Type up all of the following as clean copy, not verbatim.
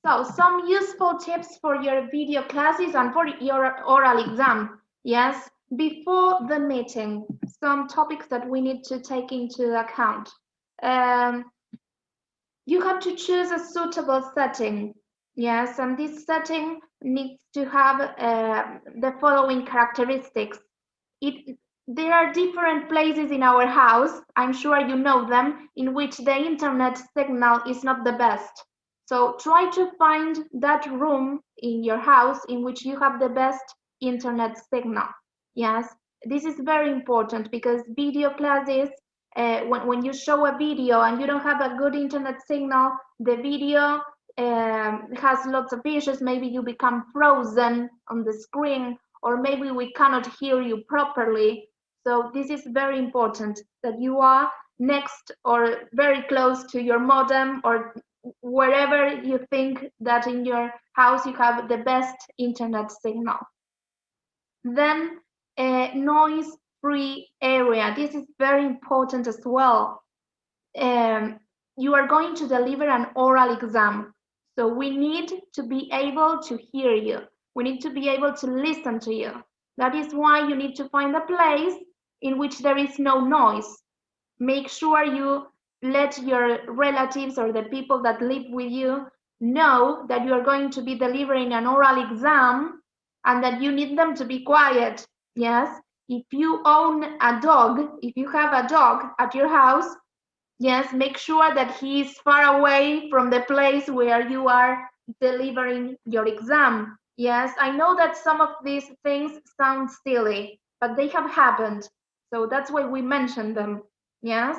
So some useful tips for your video classes and for your oral exam. Yes, before the meeting, some topics that we need to take into account. You have to choose a suitable setting. Yes, and this setting needs to have the following characteristics. There are different places in our house, I'm sure you know them, in which the internet signal is not the best. So try to find that room in your house in which you have the best internet signal. Yes, this is very important because video classes, when you show a video and you don't have a good internet signal, the video has lots of issues. Maybe you become frozen on the screen, or maybe we cannot hear you properly. So this is very important that you are next or very close to your modem or wherever you think that in your house you have the best internet signal. Then a noise-free area. This is very important as well. You are going to deliver an oral exam. So we need to be able to hear you. We need to be able to listen to you. That is why you need to find a place in which there is no noise. Make sure you let your relatives or the people that live with you know that you are going to be delivering an oral exam and that you need them to be quiet. Yes, if you own a dog, if you have a dog at your house, yes, make sure that he is far away from the place where you are delivering your exam. Yes, I know that some of these things sound silly, but they have happened. So that's why we mention them. Yes.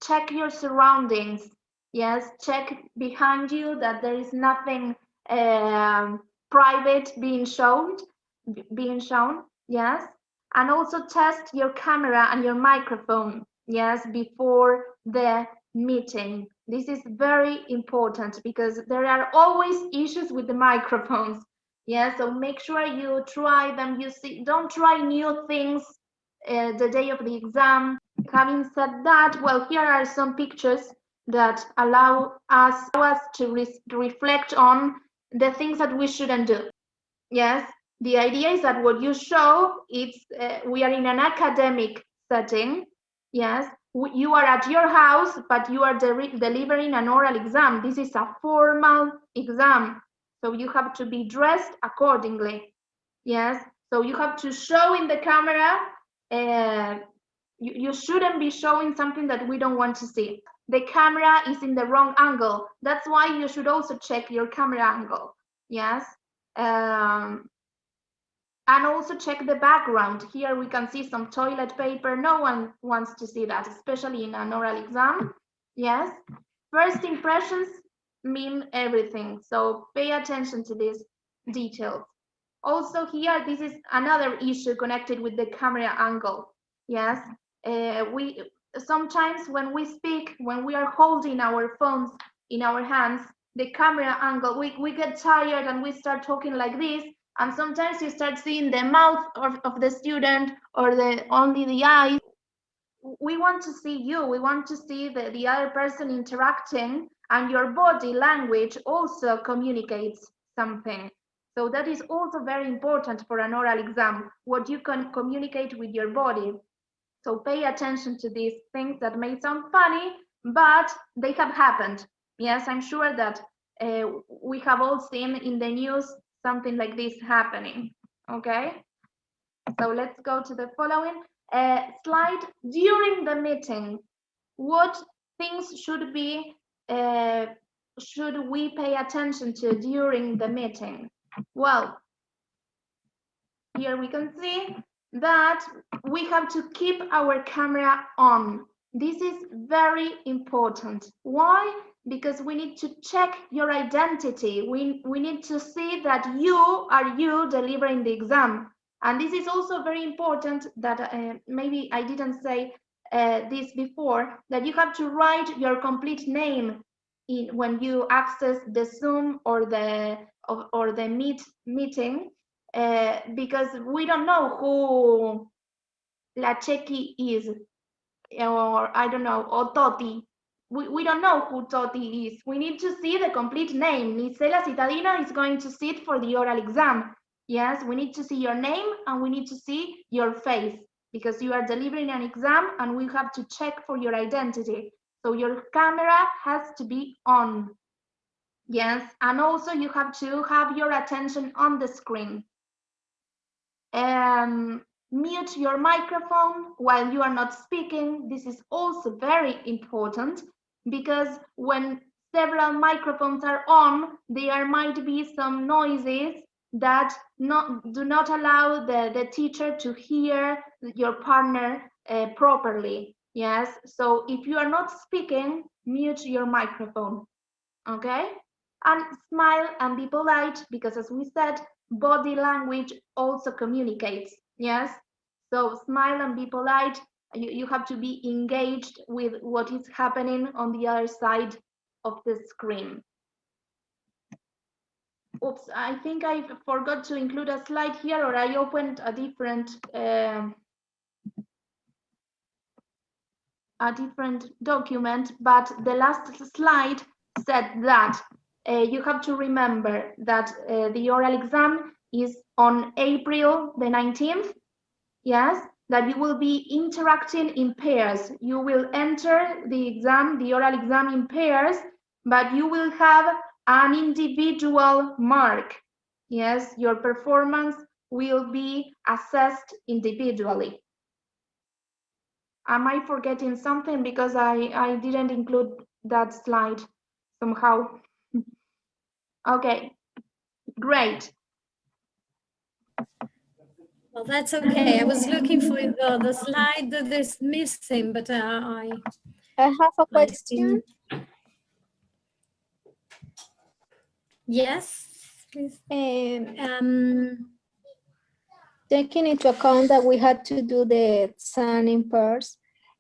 Check your surroundings. Yes, check behind you that there is nothing private being shown. Yes, and also test your camera and your microphone. Yes, before the meeting. This is very important because there are always issues with the microphones. Yeah, so make sure you try them. You see, don't try new things the day of the exam. Having said that, well, here are some pictures that allow us to reflect on the things that we shouldn't do. Yes, the idea is that what you show, we are in an academic setting. Yes, you are at your house, but you are delivering an oral exam. This is a formal exam, so you have to be dressed accordingly. Yes, so you have to show in the camera. You shouldn't be showing something that we don't want to see. The camera is in the wrong angle. That's why you should also check your camera angle. Yes. And also check the background. Here we can see some toilet paper. No one wants to see that, especially in an oral exam. Yes. First impressions mean everything. So pay attention to these details. Also here, this is another issue connected with the camera angle. Yes. We sometimes when we speak, when we are holding our phones in our hands, the camera angle, we get tired and we start talking like this, and sometimes you start seeing the mouth of the student or only the eyes. We want to see you, we want to see the other person interacting, and your body language also communicates something. So that is also very important for an oral exam, what you can communicate with your body. So pay attention to these things that may sound funny, but they have happened. Yes, I'm sure that we have all seen in the news something like this happening. Okay, so let's go to the following slide. During the meeting, what things should we pay attention to during the meeting? Well, here we can see that we have to keep our camera on. This is very important. Why? Because we need to check your identity. We need to see that you are you delivering the exam. And this is also very important that maybe I didn't say this before, that you have to write your complete name when you access the Zoom or the meeting. Because we don't know who La Chequi is, or I don't know, or Toti. we don't know who Toti is. We need to see the complete name. Nisela Cittadino is going to sit for the oral exam. Yes, we need to see your name and we need to see your face because you are delivering an exam and we have to check for your identity. So your camera has to be on. Yes, and also you have to have your attention on the screen. Mute your microphone while you are not speaking. This is also very important because when several microphones are on, there might be some noises that do not allow the teacher to hear your partner properly. Yes, so if you are not speaking, mute your microphone, okay? And smile and be polite because, as we said, body language also communicates. Yes, so smile and be polite. You have to be engaged with what is happening on the other side of the screen. Oops, I think I forgot to include a slide here, or I opened a different document, but the last slide said that you have to remember that the oral exam is on April the 19th, yes, that you will be interacting in pairs. You will enter the exam, the oral exam in pairs, but you will have an individual mark. Yes, your performance will be assessed individually. Am I forgetting something because I didn't include that slide somehow? Okay, great. Well, that's okay. I was looking for the slide that is missing, but I have a question. Yes, please. Taking into account that we had to do the exam in pairs,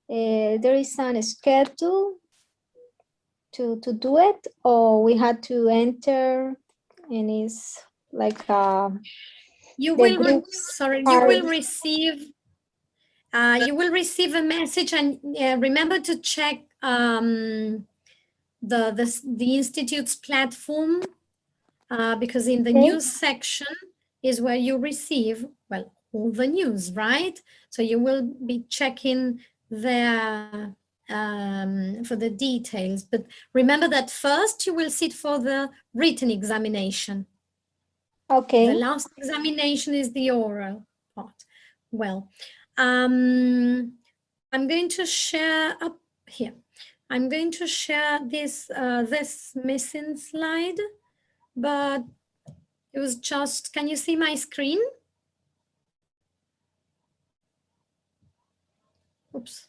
there is a schedule to do it, or we had to enter and it's like you will receive a message, and remember to check the Institute's platform, because in the news section is where you receive, well, all the news, right? So you will be checking there for the details, but remember that first you will sit for the written examination. Okay. The last examination is the oral part. Well, I'm going to share up here. I'm going to share this this missing slide, but it was just, can you see my screen? Oops.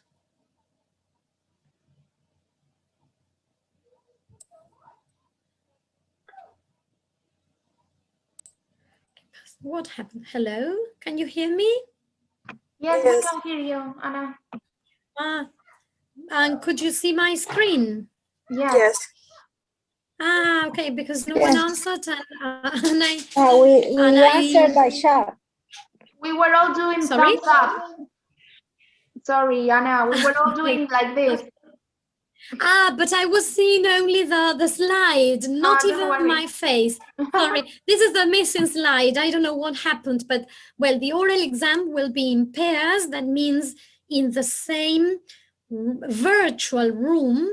What happened? Hello, can you hear me? Yes, we can hear you, Anna. And could you see my screen? Yes. Okay, because no one answered, and we answered by chat. We were all doing thumbs up. Sorry, Anna, we were all doing like this. But I was seeing only the slide, not even my face. Sorry, this is the missing slide. I don't know what happened, but well, the oral exam will be in pairs. That means in the same virtual room,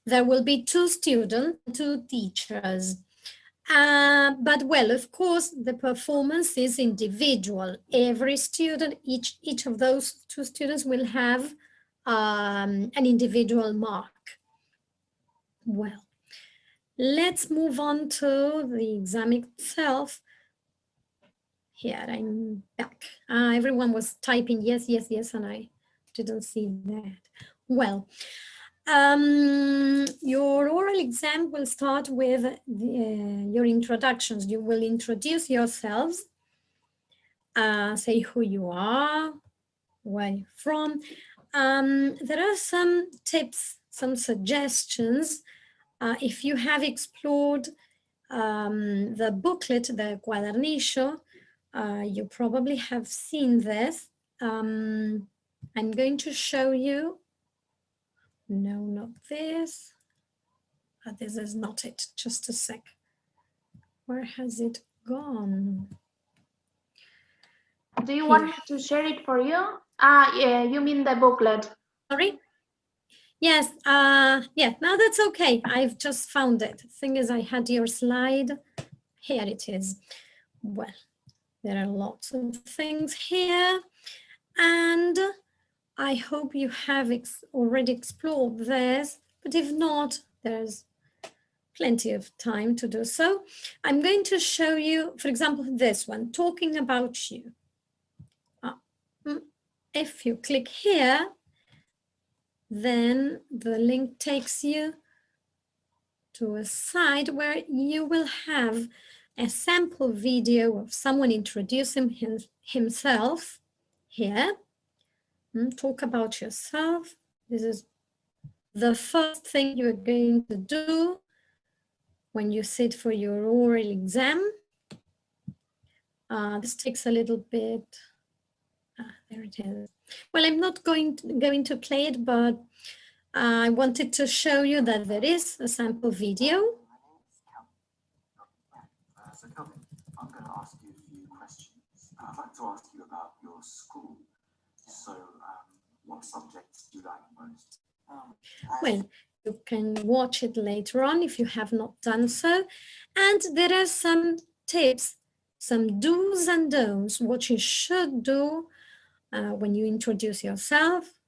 there will be 2 students, 2 teachers. But well, of course, the performance is individual. Every student, each of those 2 students will have an individual mark. Well, let's move on to the exam itself. Here, I'm back. Everyone was typing yes, yes, yes, and I didn't see that. Well, your oral exam will start with your introductions. You will introduce yourselves, say who you are, where you're from. There are some tips, some suggestions. If you have explored the booklet, the cuadernillo, you probably have seen this. I'm going to show you. No, not this. This is not it, just a sec. Where has it gone? Do you want me to share it for you? Yeah, you mean the booklet? Sorry? Yes, yeah, now that's okay. I've just found it. Thing is, I had your slide. Here it is. Well, there are lots of things here, and I hope you have already explored this, but if not, there's plenty of time to do so. I'm going to show you, for example, this one, talking about you. If you click here, then the link takes you to a site where you will have a sample video of someone introducing himself here. Talk about yourself. This is the first thing you're going to do when you sit for your oral exam. This takes a little bit. There it is. Well, I'm not going to play it, but I wanted to show you that there is a sample video. So Kelvin, I'm going to ask you a few questions. I'd like to ask you about your school. So what subjects do you like most? Well, you can watch it later on if you have not done so. And there are some tips, some do's and don'ts, what you should do when you introduce yourself,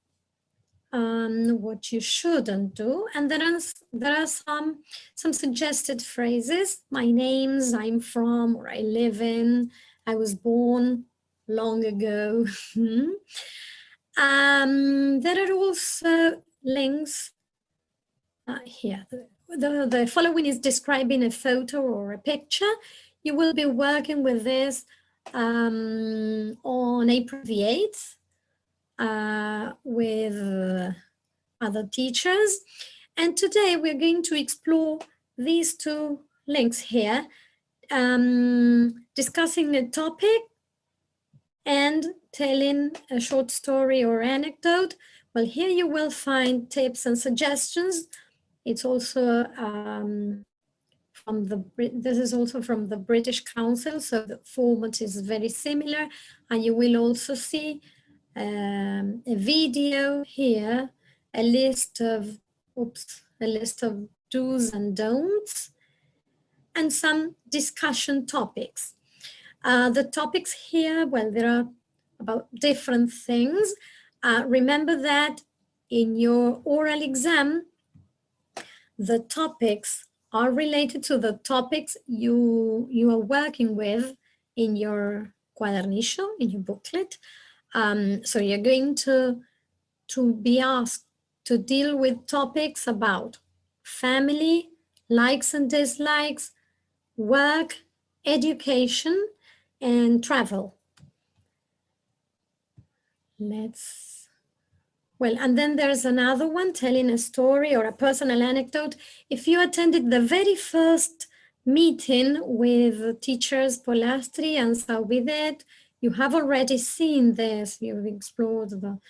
what you shouldn't do. And there are some suggested phrases. My name's, I'm from, or I live in, I was born long ago. There are also links here. The following is describing a photo or a picture. You will be working with this on April the 8th with other teachers. And today we're going to explore these two links here, discussing a topic and telling a short story or anecdote. Well, here you will find tips and suggestions. It's also this is also from the British Council, so the format is very similar. And you will also see a video here, a list of do's and don'ts, and some discussion topics. The topics here, well, there are about different things. Remember that in your oral exam, the topics are related to the topics you are working with in your cuadernillo, in your booklet. So you're going to be asked to deal with topics about family, likes and dislikes, work, education, and travel. Well, and then there's another one, telling a story or a personal anecdote. If you attended the very first meeting with teachers Polastri and Saubidet, you have already seen this. You've explored the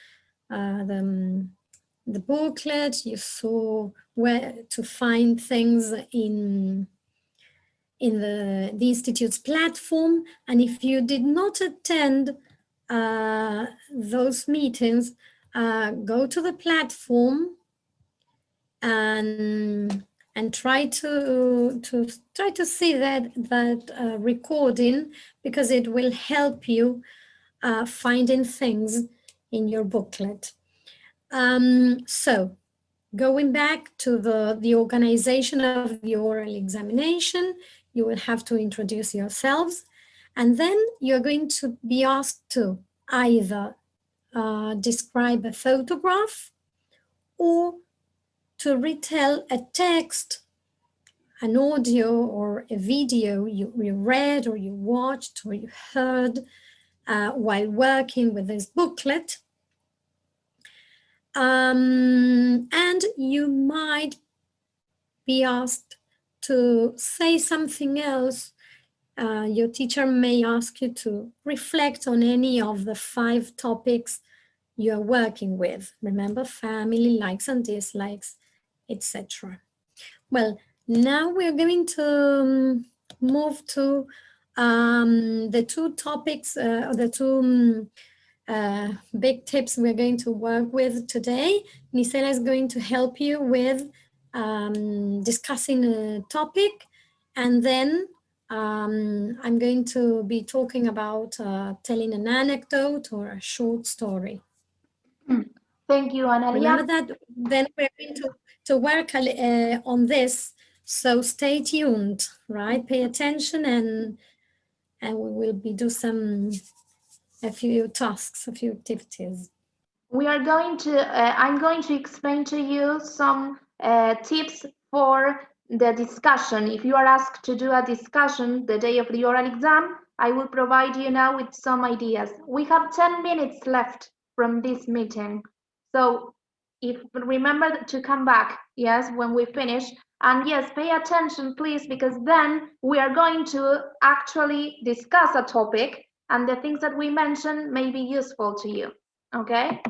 booklet. You saw where to find things in the Institute's platform. And if you did not attend those meetings, go to the platform and try to see that recording, because it will help you finding things in your booklet. So going back to the organization of the oral examination, you will have to introduce yourselves, and then you're going to be asked to either describe a photograph or to retell a text, an audio or a video you read or you watched or you heard while working with this booklet. And you might be asked to say something else. Your teacher may ask you to reflect on any of the 5 topics you are working with. Remember, family, likes and dislikes, etc. Well, now we're going to move to the two topics, the two big tips we're going to work with today. Nisela is going to help you with discussing a topic, and then I'm going to be talking about telling an anecdote or a short story. Thank you, Analía. Remember that then we're going to work on this, so stay tuned, right? Pay attention, and we will be do a few tasks, a few activities. We are going to, I'm going to explain to you some tips for the discussion. If you are asked to do a discussion the day of the oral exam, I will provide you now with some ideas. We have 10 minutes left from this meeting. So if remember to come back, yes, when we finish. And yes, pay attention, please, because then we are going to actually discuss a topic, and the things that we mentioned may be useful to you, okay?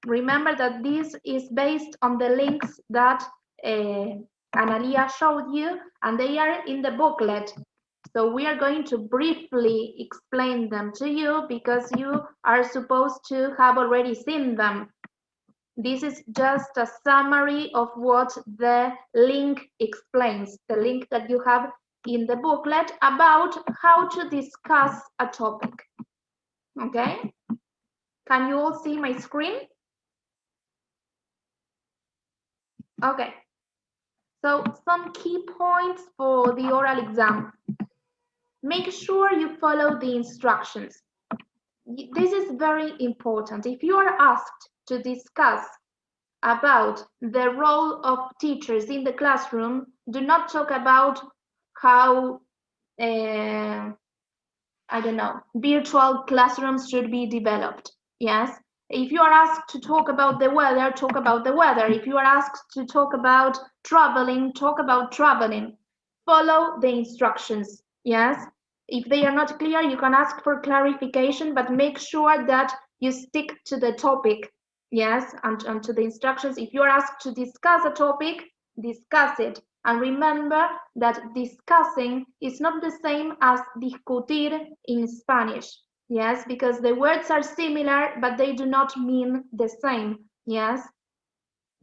Remember that this is based on the links that Analía showed you, and they are in the booklet. So we are going to briefly explain them to you because you are supposed to have already seen them. This is just a summary of what the link explains, the link that you have in the booklet about how to discuss a topic. Okay? Can you all see my screen? Okay, so some key points for the oral exam. Make sure you follow the instructions. This is very important. If you are asked to discuss about the role of teachers in the classroom, do not talk about how, I don't know, virtual classrooms should be developed. Yes. If you are asked to talk about the weather, talk about the weather. If you are asked to talk about traveling, talk about traveling. Follow the instructions, yes? If they are not clear, you can ask for clarification, but make sure that you stick to the topic, yes, and to the instructions. If you are asked to discuss a topic, discuss it. And remember that discussing is not the same as discutir in Spanish. Yes, because the words are similar, but they do not mean the same. Yes,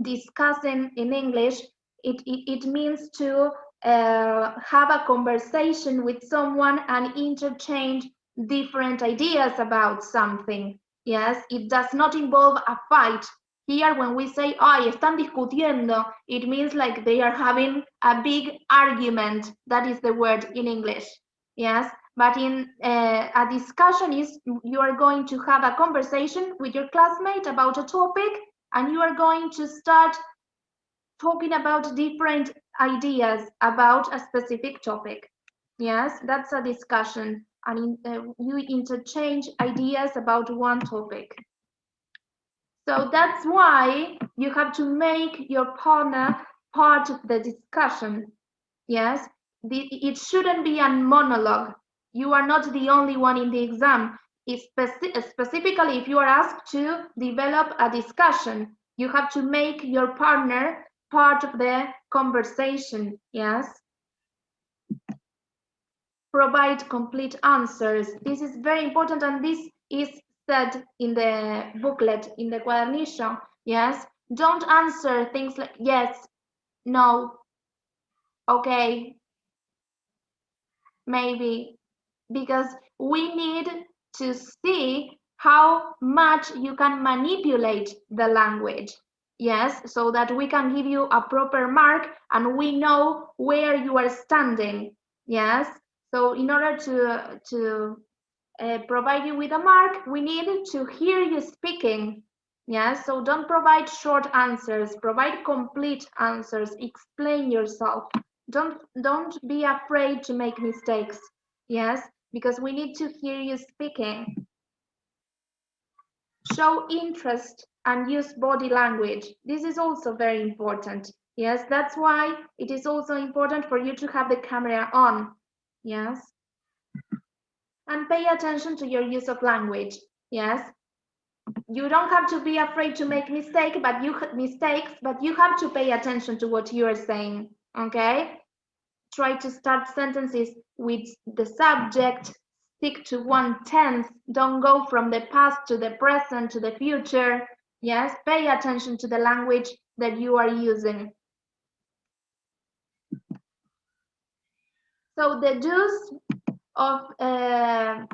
discussing in English, it means to have a conversation with someone and interchange different ideas about something. Yes, it does not involve a fight. Here, when we say, ay, están discutiendo, it means like they are having a big argument. That is the word in English. Yes, but in a discussion is you are going to have a conversation with your classmate about a topic, and you are going to start talking about different ideas about a specific topic. Yes, that's a discussion, and you interchange ideas about one topic. So that's why you have to make your partner part of the discussion. Yes, it shouldn't be a monologue. You are not the only one in the exam. Specifically, if you are asked to develop a discussion, you have to make your partner part of the conversation. Yes. Provide complete answers. This is very important, and this is said in the booklet, in the cuadernillo. Yes. Don't answer things like yes, no, okay, maybe, because we need to see how much you can manipulate the language. Yes, so that we can give you a proper mark and we know where you are standing. Yes, so in order to provide you with a mark, we need to hear you speaking. Yes, so don't provide short answers, provide complete answers, explain yourself. Don't be afraid to make mistakes. Yes, because we need to hear you speaking. Show interest and use body language. This is also very important. Yes, that's why it is also important for you to have the camera on. Yes. And pay attention to your use of language. Yes. You don't have to be afraid to make mistakes, but you have to pay attention to what you are saying. okay? Try to start sentences with the subject, stick to one tense, don't go from the past to the present to the future. Yes, pay attention to the language that you are using. So the do's of a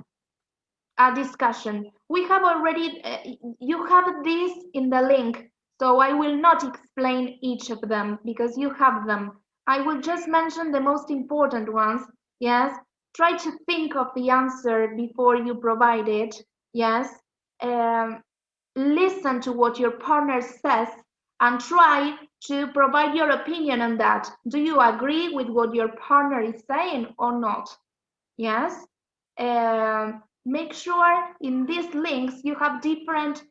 discussion. We have already, you have this in the link, so I will not explain each of them because you have them. I will just mention the most important ones. Yes, try to think of the answer before you provide it. Yes, listen to what your partner says and try to provide your opinion on that. Do you agree with what your partner is saying or not? Yes. Make sure in these links you have different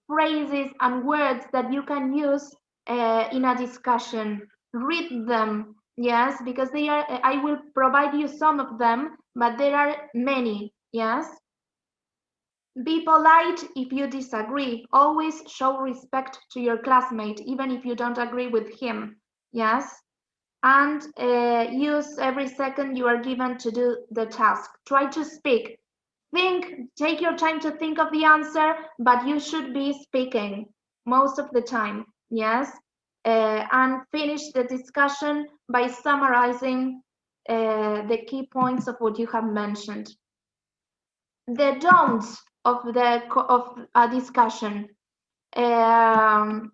phrases and words that you can use in a discussion. Read them, yes, because they are. I will provide you some of them, but there are many. Yes. Be polite if you disagree. Always show respect to your classmate, even if you don't agree with him. Yes. And use every second you are given to do the task. Try to speak. Think, take your time to think of the answer, but you should be speaking most of the time, yes? And finish the discussion by summarizing the key points of what you have mentioned. The don'ts of a discussion. Don't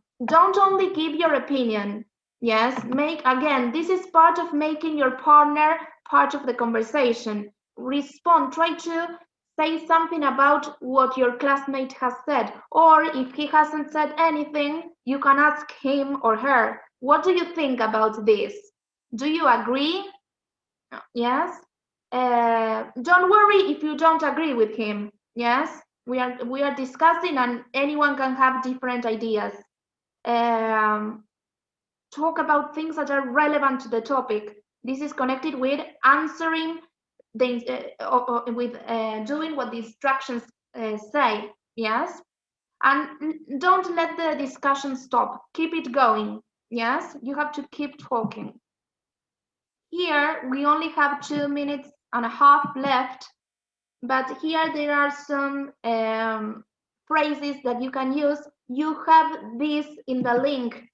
only give your opinion. Yes, again, this is part of making your partner part of the conversation. Respond, try to say something about what your classmate has said, or if he hasn't said anything, you can ask him or her, what do you think about this? Do you agree? Yes. Don't worry if you don't agree with him. Yes, we are discussing and anyone can have different ideas. Talk about things that are relevant to the topic. This is connected with answering doing what the instructions say. Yes, and don't let the discussion stop. Keep it going. Yes, you have to keep talking. Here we only have 2.5 minutes left, but here there are some phrases that you can use. You have this in the link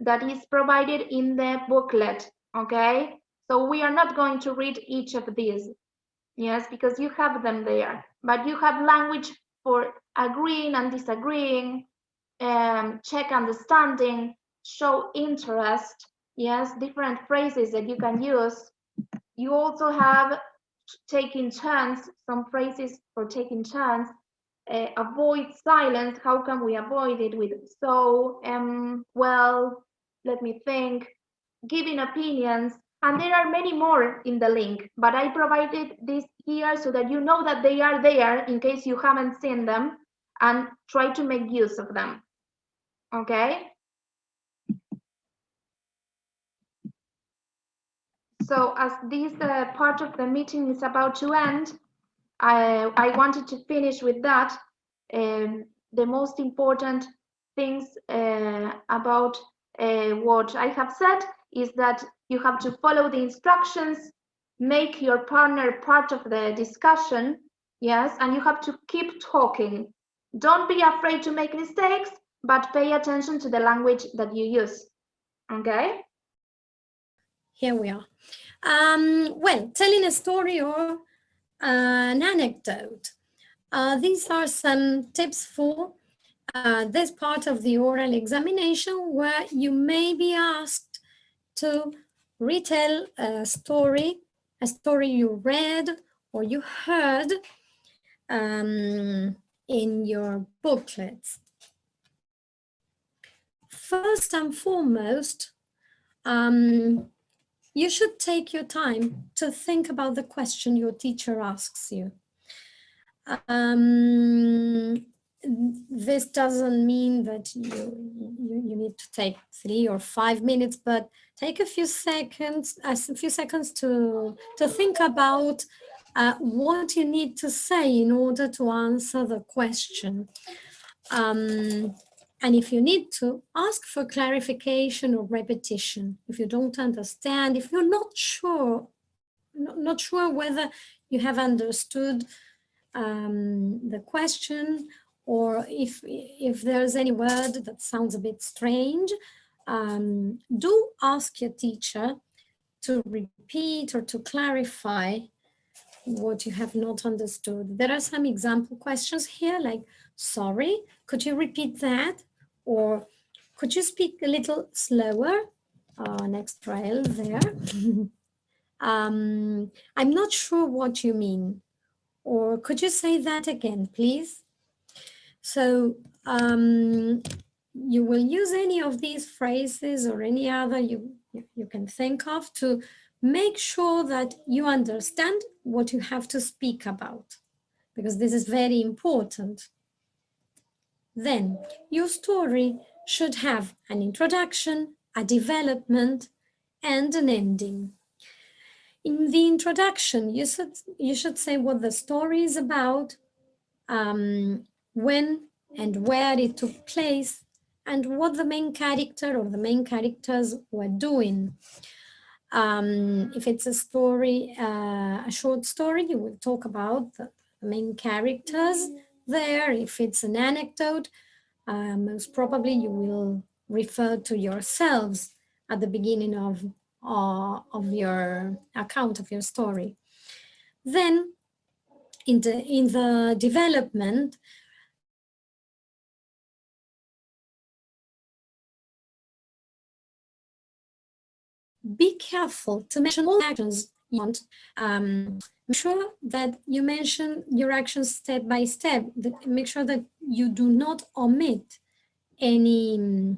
that is provided in the booklet, okay? So we are not going to read each of these, yes, because you have them there, but you have language for agreeing and disagreeing, check understanding, show interest, yes, different phrases that you can use. You also have taking turns, some phrases for taking turns. Avoid silence. How can we avoid it with so, well, let me think, giving opinions, and there are many more in the link, but I provided this here so that you know that they are there in case you haven't seen them, and try to make use of them. Okay? So as this part of the meeting is about to end, I wanted to finish with that. The most important things about what I have said is that you have to follow the instructions, make your partner part of the discussion, yes, and you have to keep talking. Don't be afraid to make mistakes, but pay attention to the language that you use, okay? Here we are. Well, telling a story or an anecdote. These are some tips for this part of the oral examination where you may be asked to retell a story you read or you heard in your booklets. First and foremost, you should take your time to think about the question your teacher asks you. This doesn't mean that you need to take 3 or 5 minutes, but take a few seconds to think about what you need to say in order to answer the question. And if you need to, ask for clarification or repetition. If you don't understand, if you're not sure whether you have understood the question, or if there's any word that sounds a bit strange, do ask your teacher to repeat or to clarify what you have not understood. There are some example questions here, like, sorry, could you repeat that? Or could you speak a little slower? Next trial there. I'm not sure what you mean. Or could you say that again, please? So you will use any of these phrases or any other you can think of to make sure that you understand what you have to speak about, because this is very important. Then your story should have an introduction, a development, and an ending. In the introduction, you should say what the story is about, when and where it took place, and what the main character or the main characters were doing. If it's a story, a short story, you will talk about the main characters there. If it's an anecdote, most probably you will refer to yourselves at the beginning of your account of your story. Then in the development, be careful to mention all the actions you want. Make sure that you mention your actions step by step. Make sure that you do not omit any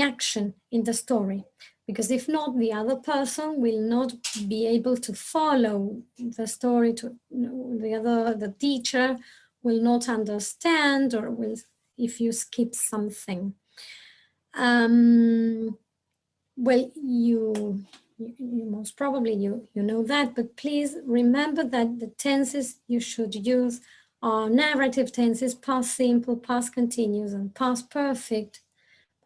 action in the story, because if not, the other person will not be able to follow the story. The teacher will not understand, or will, if you skip something. Well, you most probably you know that, but please remember that the tenses you should use are narrative tenses: past simple, past continuous, and past perfect.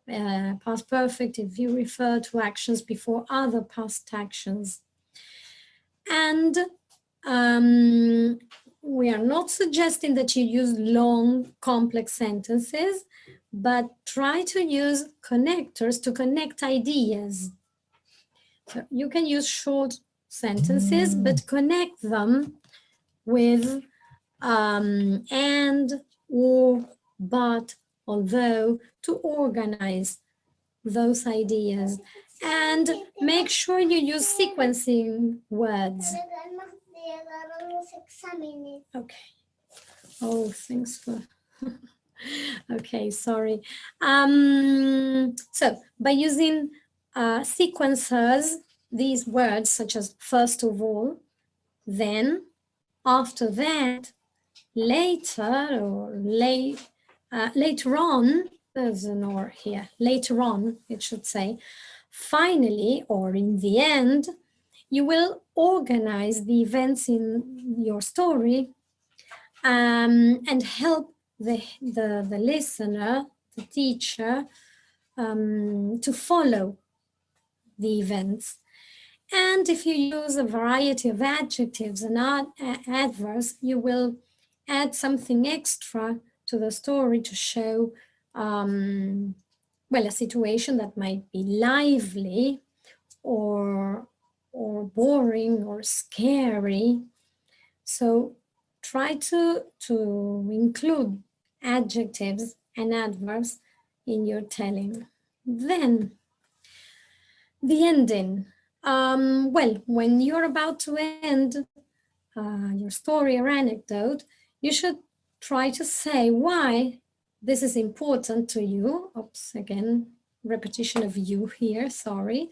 Past perfect if you refer to actions before other past actions. And we are not suggesting that you use long, complex sentences, but try to use connectors to connect ideas. So you can use short sentences, but connect them with and, or, but, although, to organize those ideas. And make sure you use sequencing words. Okay. Oh, thanks for... Okay, sorry. So by using sequencers, these words such as first of all, then, after that, later, or later on, there's an or here, later on, it should say, finally, or in the end, you will organize the events in your story and help the listener, the teacher, to follow the events. And if you use a variety of adjectives and adverbs, you will add something extra to the story to show, well, a situation that might be lively or boring or scary. So try to include adjectives and adverbs in your telling. Then the ending. Well, when you're about to end your story or anecdote, you should try to say why this is important to you. Oops, again, repetition of you here, sorry.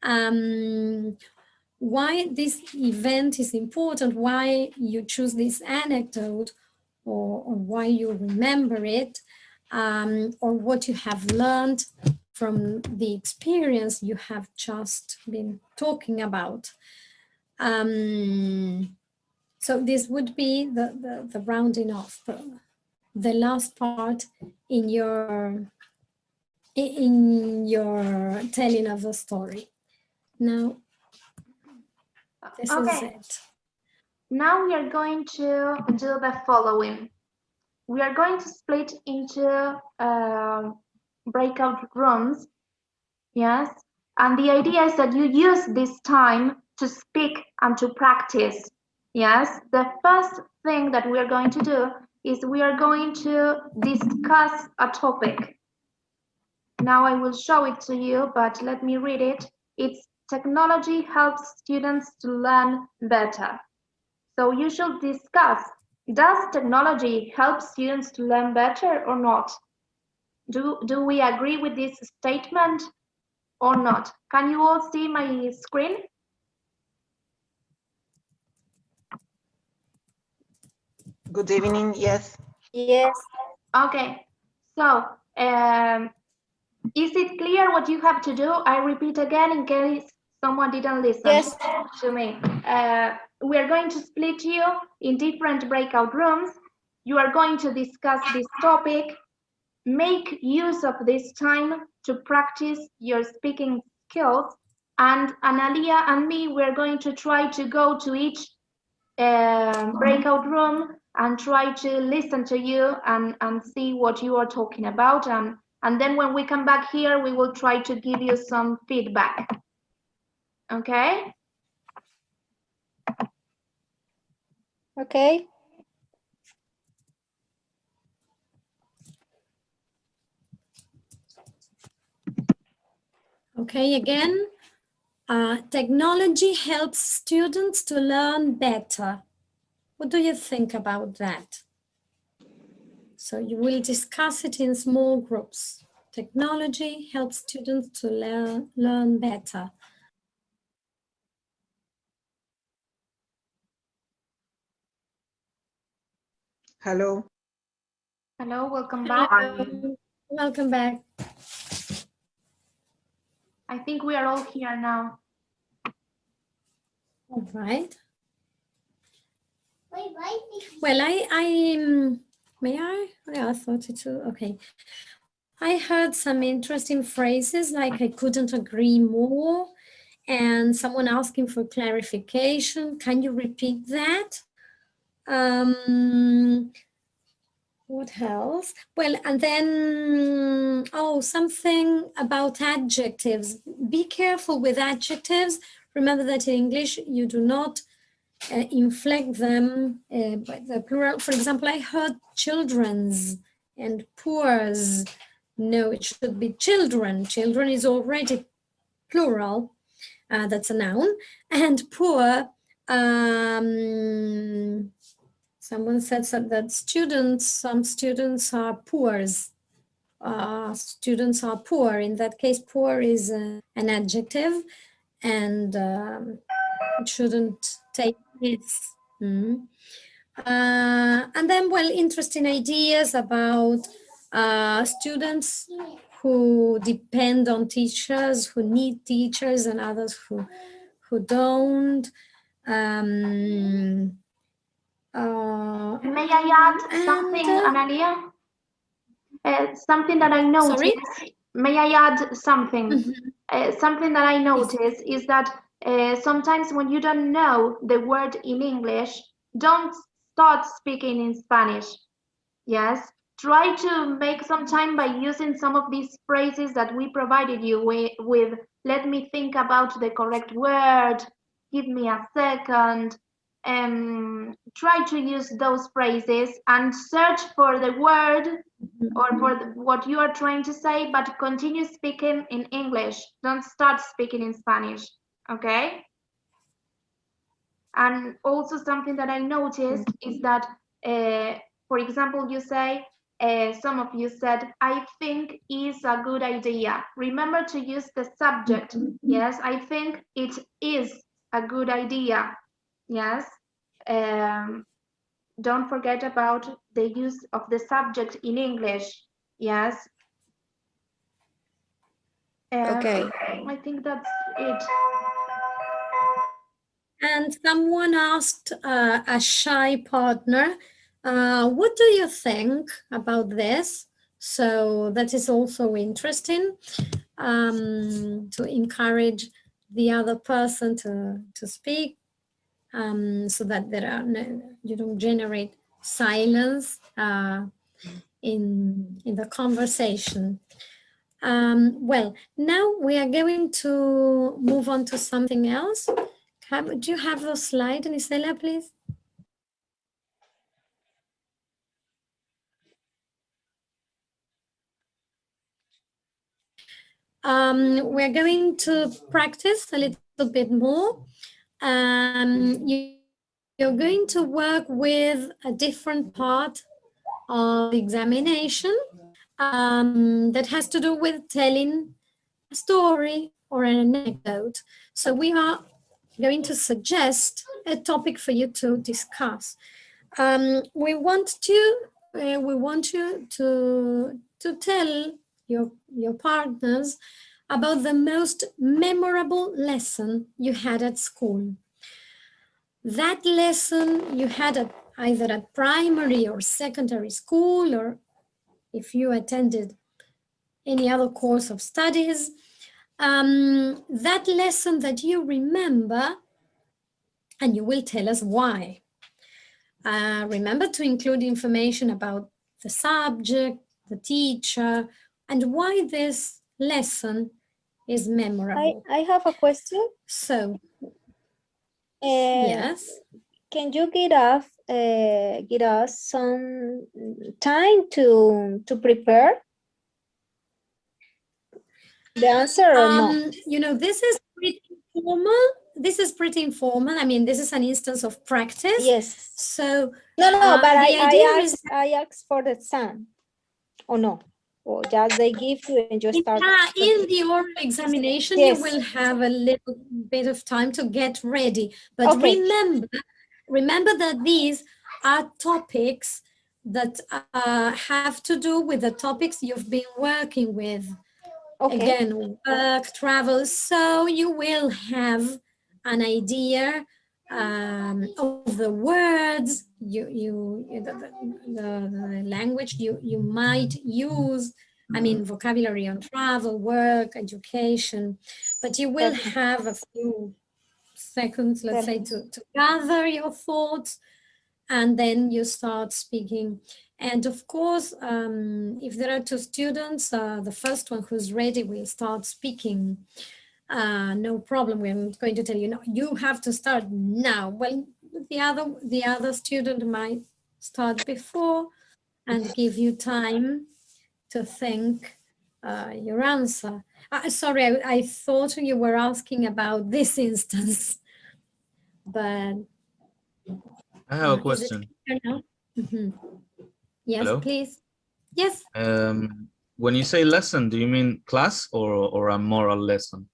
Why this event is important, why you choose this anecdote, or why you remember it, or what you have learned from the experience you have just been talking about. So this would be the rounding off the last part in your telling of the story. Now, this is it. Now we are going to do the following. We are going to split into breakout rooms, yes? And the idea is that you use this time to speak and to practice, yes? The first thing that we are going to do is we are going to discuss a topic. Now I will show it to you, but let me read it. It's technology helps students to learn better. So you should discuss, does technology help students to learn better or not? Do we agree with this statement or not? Can you all see my screen? Good evening, yes. Yes. Okay, so is it clear what you have to do? I repeat again in case someone didn't listen Yes. to me. We are going to split you in different breakout rooms. You are going to discuss this topic. Make use of this time to practice your speaking skills. And Analía and me, we're going to try to go to each breakout room and try to listen to you and see what you are talking about. And then when we come back here, we will try to give you some feedback. Okay? Okay. Okay, again, technology helps students to learn better. What do you think about that? So you will discuss it in small groups. Technology helps students to learn better. Hello. Hello, welcome back. Welcome back. I think we are all here now. All right. Well, may I? Yeah, I thought it too. Okay. I heard some interesting phrases like I couldn't agree more and someone asking for clarification. Can you repeat that? What else? Well, and then, oh, something about adjectives. Be careful with adjectives. Remember that in English, you do not inflect them by the plural. For example, I heard children's and poor's. No, it should be children. Children is already plural. That's a noun. And poor, someone said that some students are poors. Students are poor. In that case, poor is an adjective and it shouldn't take this. And then, well, interesting ideas about students who depend on teachers, who need teachers, and others who don't. May I add something, Analía? Something that I noticed. Sorry? May I add something? Something that I noticed is that sometimes when you don't know the word in English, don't start speaking in Spanish. Yes, try to make some time by using some of these phrases that we provided you with let me think about the correct word, give me a second. Try to use those phrases and search for the word or for what you are trying to say, but continue speaking in English. Don't start speaking in Spanish, okay? And also something that I noticed is that, for example, you say, some of you said, I think is a good idea. Remember to use the subject. Yes, I think it is a good idea. Yes. Don't forget about the use of the subject in English. Yes. Okay. I think that's it. And someone asked a shy partner What do you think about this? So that is also interesting, to encourage the other person to speak, so that there are you don't generate silence in the conversation. Well, now we are going to move on to something else. Do you have the slide, Nisela, please? We're going to practice a little bit more. You're going to work with a different part of the examination that has to do with telling a story or an anecdote. So we are going to suggest a topic for you to discuss. We want you to tell your partners about the most memorable lesson you had at school. That lesson you had either at primary or secondary school, or if you attended any other course of studies, that lesson that you remember, and you will tell us why. Remember to include information about the subject, the teacher, and why this lesson is memorable. I have a question. So, yes. Can you get us some time to prepare the answer or no? You know, this is pretty informal. This is pretty informal. I mean, this is an instance of practice. Yes. So no, but I asked for the exam, or no? Or just they give you and you start. In the oral examination, yes, you will have a little bit of time to get ready. But okay, remember that these are topics that have to do with the topics you've been working with. Okay. Again, work, travel, so you will have an idea of the words, the language you might use. I mean, vocabulary on travel, work, education, but you will have a few seconds, let's say, to gather your thoughts, and then you start speaking. And of course, if there are two students, the first one who's ready will start speaking. No problem. We're not going to tell you, no, you have to start now. Well, the other student might start before and give you time to think your answer. Sorry, I thought you were asking about this instance, but I have a question. Mm-hmm. Yes, hello? Please. Yes. When you say lesson, do you mean class or a moral lesson?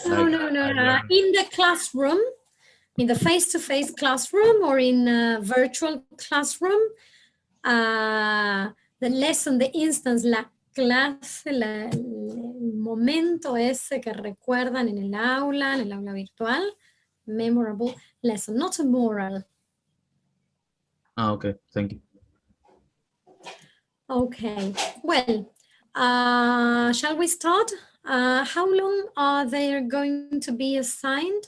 No. In the classroom, in the face-to-face classroom, or in a virtual classroom, the lesson, the instance, la clase, el momento ese que recuerdan en el aula virtual, memorable lesson, not a moral. Okay, thank you. Okay, well, shall we start? How long are they going to be assigned?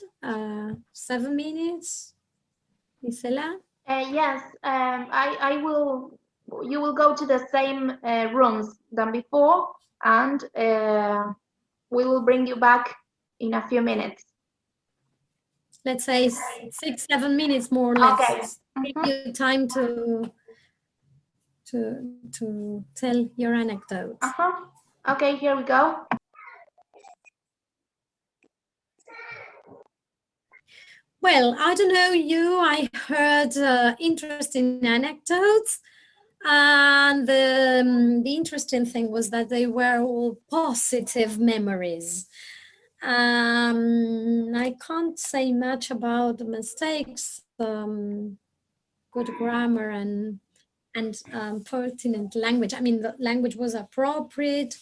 7 minutes? Nisela? Yes, you will go to the same rooms than before, and we will bring you back in a few minutes. Let's say 6-7 minutes more or less. Okay. Give you time to tell your anecdotes. Okay, here we go. Well, I don't know you, I heard interesting anecdotes, and the interesting thing was that they were all positive memories. I can't say much about the mistakes, good grammar and pertinent language. I mean, the language was appropriate.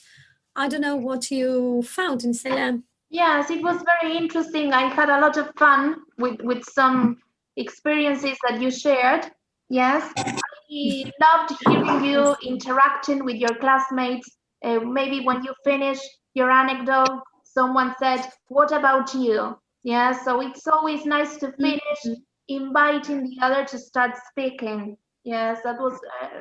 I don't know what you found, Nisela. Yes, it was very interesting. I had a lot of fun with some experiences that you shared. Yes, I loved hearing you interacting with your classmates. Maybe when you finish your anecdote, someone said, "What about you?" Yeah, so it's always nice to finish inviting the other to start speaking. Yes, that was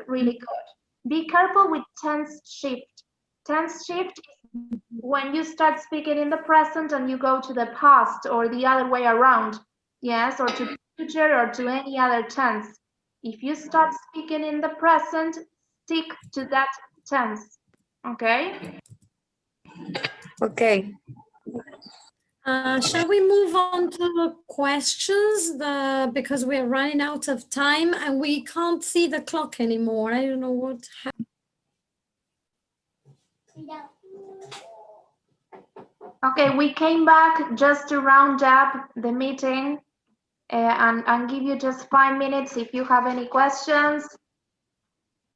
really good. Be careful with tense shift. Tense shift is when you start speaking in the present and you go to the past or the other way around. Yes, or to future or to any other tense. If you start speaking in the present, stick to that tense. Okay? Okay. Shall we move on to the questions? Because we're running out of time and we can't see the clock anymore. I don't know what happened. Okay, we came back just to round up the meeting and give you just 5 minutes. If you have any questions,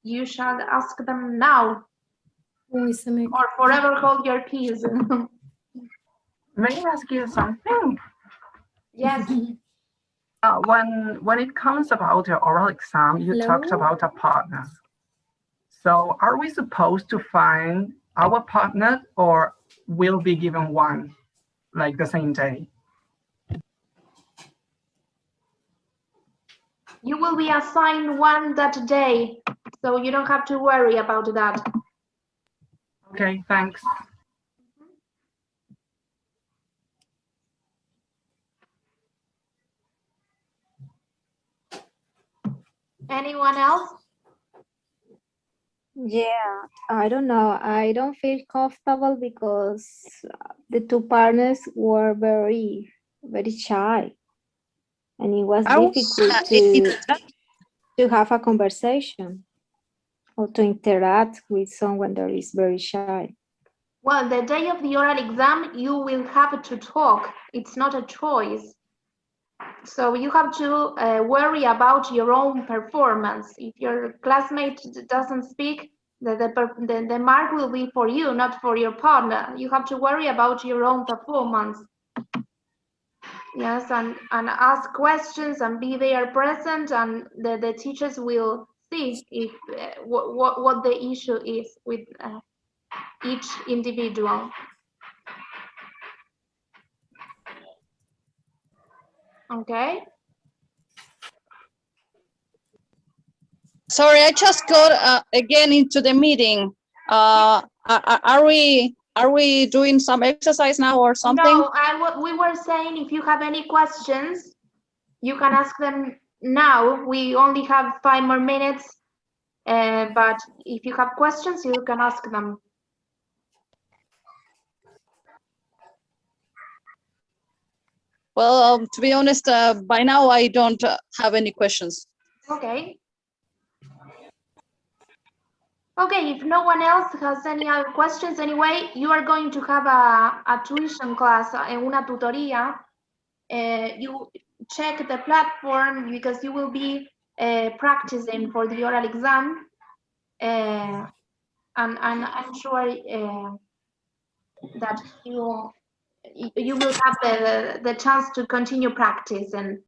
you shall ask them now or forever hold your peace. May I ask you something? Yes. When it comes about your oral exam, you talked about a partner. So are we supposed to find our partner or will be given one, like the same day? You will be assigned one that day, so you don't have to worry about that. Okay, thanks. Anyone else? Yeah, I don't know. I don't feel comfortable because the two partners were very shy, and it was difficult to have a conversation or to interact with someone that is very shy. Well, the day of the oral exam, you will have to talk. It's not a choice. So you have to worry about your own performance. If your classmate doesn't speak, the mark will be for you, not for your partner. You have to worry about your own performance. Yes, and ask questions and be there present, and the teachers will see if what the issue is with each individual. Okay. Sorry, I just got again into the meeting. Are we doing some exercise now or something? No, we were saying if you have any questions, you can ask them now. We only have 5 more minutes, but if you have questions, you can ask them. Well, to be honest, by now I don't have any questions. Okay. Okay, if no one else has any other questions, anyway, you are going to have a tuition class, una tutoría. You check the platform because you will be practicing for the oral exam. And I'm sure that you will have the chance to continue practicing.